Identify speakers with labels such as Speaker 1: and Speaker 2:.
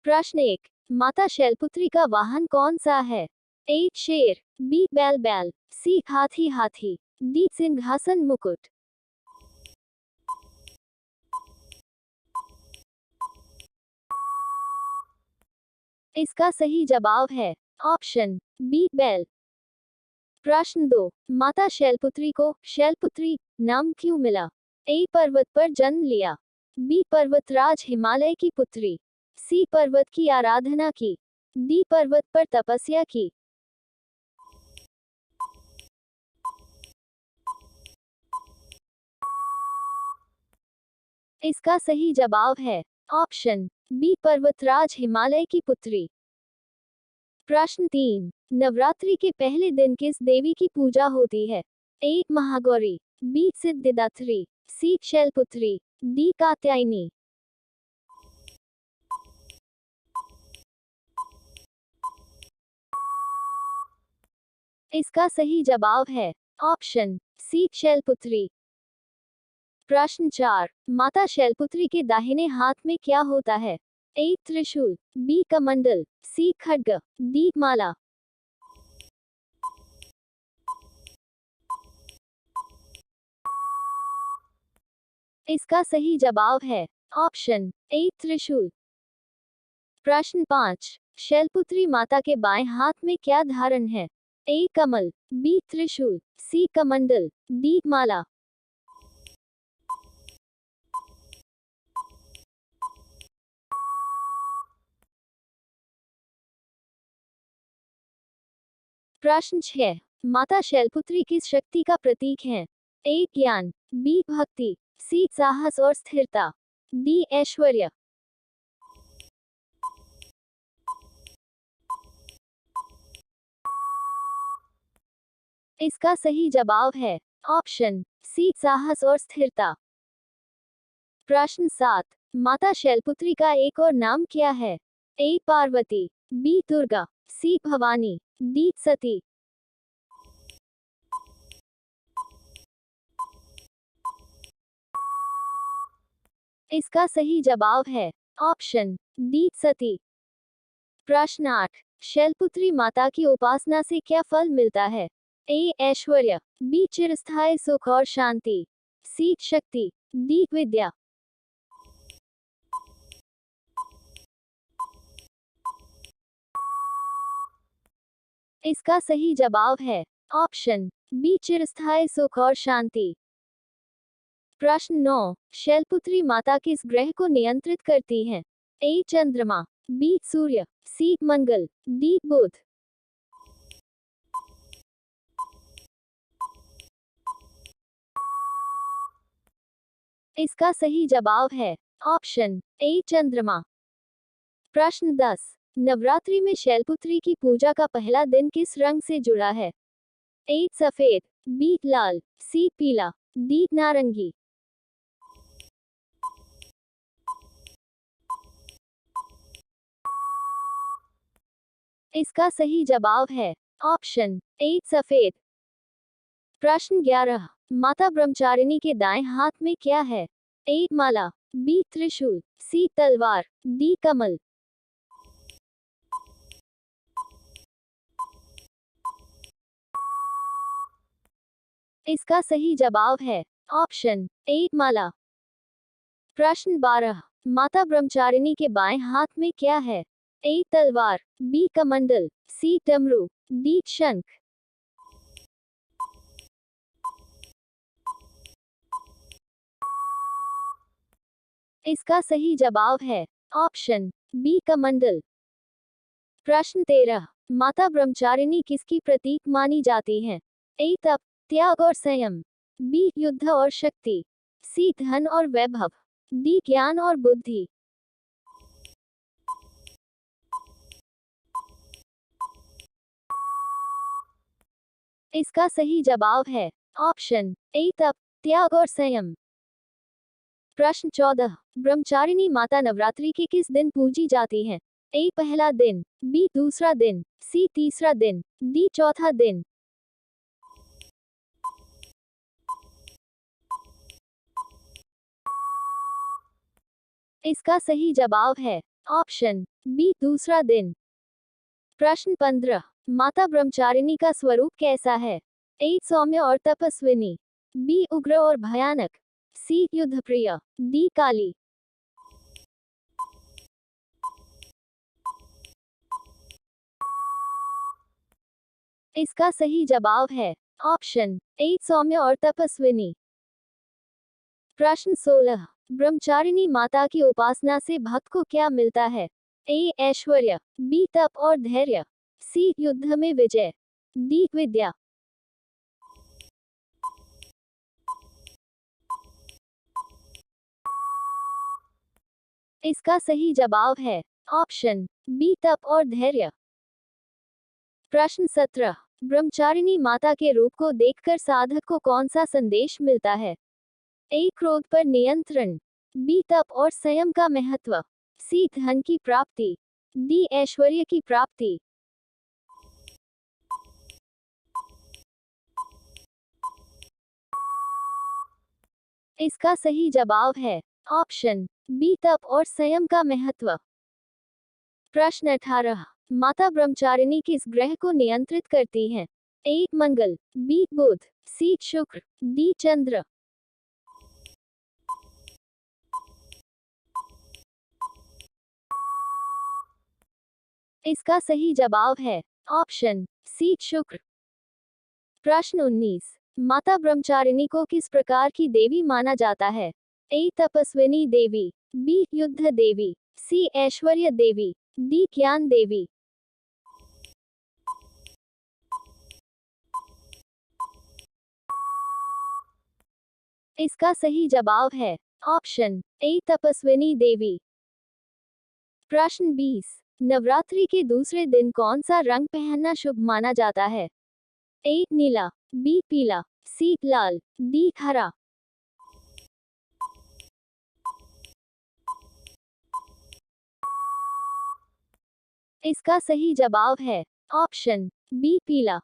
Speaker 1: प्रश्न 1, माता शैलपुत्री का वाहन कौन सा है? ए शेर, बी बैल बैल, सी हाथी हाथी, डी सिंहासन मुकुट। इसका सही जवाब है ऑप्शन बी बैल। प्रश्न 2, माता शैलपुत्री को शैलपुत्री नाम क्यों मिला? ए पर्वत पर जन्म लिया, बी पर्वतराज हिमालय की पुत्री, सी पर्वत की आराधना की, डी पर्वत पर तपस्या की। इसका सही जवाब है ऑप्शन बी पर्वतराज हिमालय की पुत्री। प्रश्न 3, नवरात्रि के पहले दिन किस देवी की पूजा होती है? ए महागौरी, बी सिद्धिदात्री, सी शैलपुत्री, डी कात्यायनी। इसका सही जवाब है ऑप्शन सी शैलपुत्री। प्रश्न 4, माता शैलपुत्री के दाहिने हाथ में क्या होता है? ए त्रिशूल, बी कमंडल, सी खड्ग, डी माला। इसका सही जवाब है ऑप्शन ए त्रिशूल। प्रश्न 5, शैलपुत्री माता के बाएं हाथ में क्या धारण है? ए कमल, बी त्रिशूल, सी कमंडल, डी माला। प्रश्न 6, माता शैलपुत्री किस शक्ति का प्रतीक है? ए ज्ञान, बी भक्ति, सी साहस और स्थिरता, डी ऐश्वर्य। इसका सही जवाब है ऑप्शन सी साहस और स्थिरता। प्रश्न 7, माता शैलपुत्री का एक और नाम क्या है? ए पार्वती, बी दुर्गा, सी भवानी, डी सती। इसका सही जवाब है ऑप्शन डी सती। प्रश्न 8, शैलपुत्री माता की उपासना से क्या फल मिलता है? ए ऐश्वर्य, बी चिरस्थायी सुख और शांति, सी शक्ति, डी विद्या। इसका सही जवाब है ऑप्शन बी चिरस्थायी सुख और शांति। प्रश्न 9, शैलपुत्री माता किस ग्रह को नियंत्रित करती है? ए चंद्रमा, बी सूर्य, सी मंगल, डी बुध। इसका सही जवाब है ऑप्शन ए चंद्रमा। प्रश्न 10, नवरात्रि में शैलपुत्री की पूजा का पहला दिन किस रंग से जुड़ा है? ए सफेद, बी लाल, सी पीला, डी नारंगी। इसका सही जवाब है ऑप्शन ए सफेद। प्रश्न 11, माता ब्रह्मचारिणी के दाएं हाथ में क्या है? ए माला, बी त्रिशूल, सी तलवार, डी कमल। इसका सही जवाब है ऑप्शन ए माला। प्रश्न 12, माता ब्रह्मचारिणी के बाएं हाथ में क्या है? ए तलवार, बी कमंडल, सी डमरू, डी शंख। इसका सही जवाब है ऑप्शन बी कमंडल। प्रश्न 13, माता ब्रह्मचारिणी किसकी प्रतीक मानी जाती है? ए तप, त्याग और संयम, बी युद्ध और शक्ति, सी धन और वैभव, डी ज्ञान और बुद्धि। इसका सही जवाब है ऑप्शन ए तप, त्याग और संयम। प्रश्न 14, ब्रह्मचारिणी माता नवरात्रि के किस दिन पूजी जाती है? ए पहला दिन, बी दूसरा दिन, सी तीसरा दिन, डी चौथा दिन। इसका सही जवाब है ऑप्शन बी दूसरा दिन। प्रश्न 15, माता ब्रह्मचारिणी का स्वरूप कैसा है? ए सौम्य और तपस्विनी, बी उग्र और भयानक, सी युद्धप्रिय, डी काली। इसका सही जवाब है ऑप्शन ए सौम्य और तपस्विनी। प्रश्न 16, ब्रह्मचारिणी माता की उपासना से भक्त को क्या मिलता है? ए ऐश्वर्य, बी तप और धैर्य, सी युद्ध में विजय, डी विद्या। इसका सही जवाब है ऑप्शन बी तप और धैर्य। प्रश्न 17, ब्रह्मचारिणी माता के रूप को देखकर साधक को कौन सा संदेश मिलता है? ए क्रोध पर नियंत्रण, बी तप और संयम का महत्व, सी धन की प्राप्ति, डी ऐश्वर्य की प्राप्ति। इसका सही जवाब है ऑप्शन बी तप और संयम का महत्व। प्रश्न 18, माता ब्रह्मचारिणी किस ग्रह को नियंत्रित करती हैं? ए मंगल, बी बुध, सी शुक्र, डी चंद्र। इसका सही जवाब है ऑप्शन सी शुक्र। प्रश्न 19, माता ब्रह्मचारिणी को किस प्रकार की देवी माना जाता है? ए तपस्विनी देवी, बी युद्ध देवी, सी ऐश्वर्य देवी, डी ज्ञान देवी। इसका सही जवाब है ऑप्शन ए तपस्विनी देवी। प्रश्न 20, नवरात्रि के दूसरे दिन कौन सा रंग पहनना शुभ माना जाता है? ए नीला, बी पीला, सी लाल, डी हरा। इसका सही जवाब है ऑप्शन बी पीला।